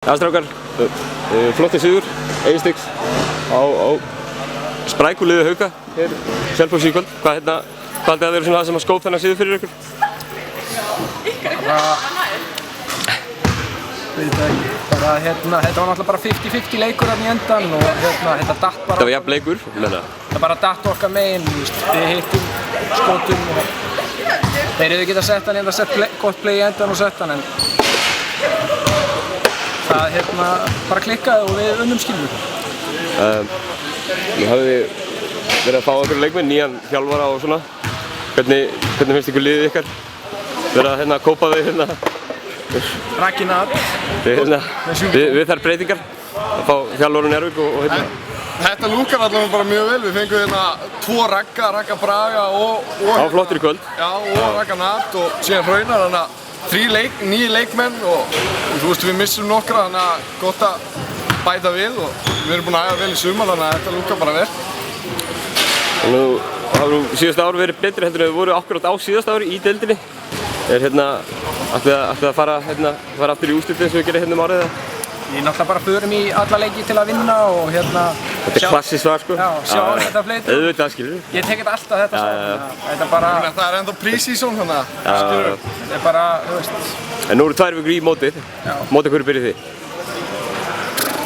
Já, strákar, flotti sigur, 1 stigs á sprækuliði Hauka hér Selfoss í kvöld. Hvað haldið að vera svona það sem að skóp þennan sigur fyrir ykkur? Bara þetta var náttúrulega bara 50-50 leikur þarna í endan og þetta datt bara. Þetta var jafn leikur, menna? Það bara datt okkar megin, við hittum, skotum og þeir hefðu getað sett hann, sett gott play í endan og sett hann en það bara klikkaði og við unnum skilur. Nú hafið þið verið að fá okkur leikmenn, nýjan þjálfara og svona. Hvernig finnst ykkur liðið ykkar? Verið að kópa þau Ragnar við þær breytingar að fá þjálfarinn Njárvík og Þetta lúkar allavega bara mjög vel. Við fengum 2 Ragga Braga og á flottir í kvöld. Já, og Ragga Nat og síðan Hraunar, þannig að 3 nýjir leikmenn og þú veist við missum nokkra, þannig að gott að bæta við og við erum búin að æfa vel í sumar, þannig að þetta lúkar bara vel. Og nú hafa síðasta ár verið betri heldur en við vorum akkurat á síðasta ári í deildinni. Ætlið að fara aftur í úrslit eins og við gerum um árið eða? Við náttúrulega bara förum í alla leiki til að vinna og Þetta er klassískt svar sko. Já, sjá þetta fleitur. Auðvitað skilur við. Ég tek þetta alltaf þetta svar. Þetta er bara... Það er ennþá pre-season, þannig að skilur við. Þetta er bara, þú veist... En nú eru 2 vikur í mótið. Mótið hverju byrjið þið?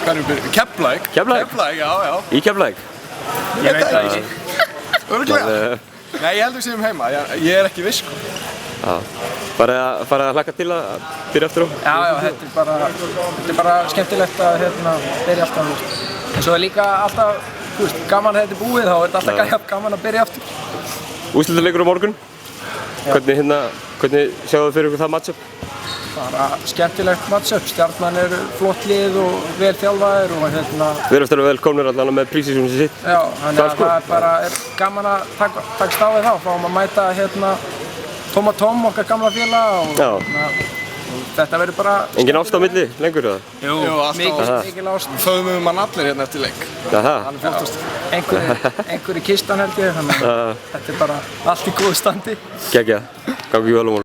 Hverju byrjið? Keflavík. Keflavík? Já. Í Keflavík? Ég veit það ekki. Örugglega. Nei, ég held við séum heima. Ég er ekki viss sko. Já. Farið að hlakka til að byrja aftur á? Já, þetta er bara skemmtilegt að byrja alltaf. En svo er líka alltaf, þú veist, gaman að þetta er búið, þá er þetta alltaf gaman að byrja aftur. Úrslitaleikur á morgun. Hvernig sjáu þið fyrir ykkur það matchup? Bara skemmtilegt matchup. Stjarnan eru flott lið og vel þjálfaðir og Við erum stærlega vel komnir allan með pre-season sem sitt. Já, þannig að það bara er gaman að takast á við þá. Fáum að mæta Tom, okkar gamla félag og þetta verður bara... Engin ást á milli lengur eða? Jú, mikil ást. Föðumum mann allir hérna eftir leik. Einhver í kistan held ég, þannig að þetta er bara allt í góðu standi. Geggjað, gangi vel á morgun.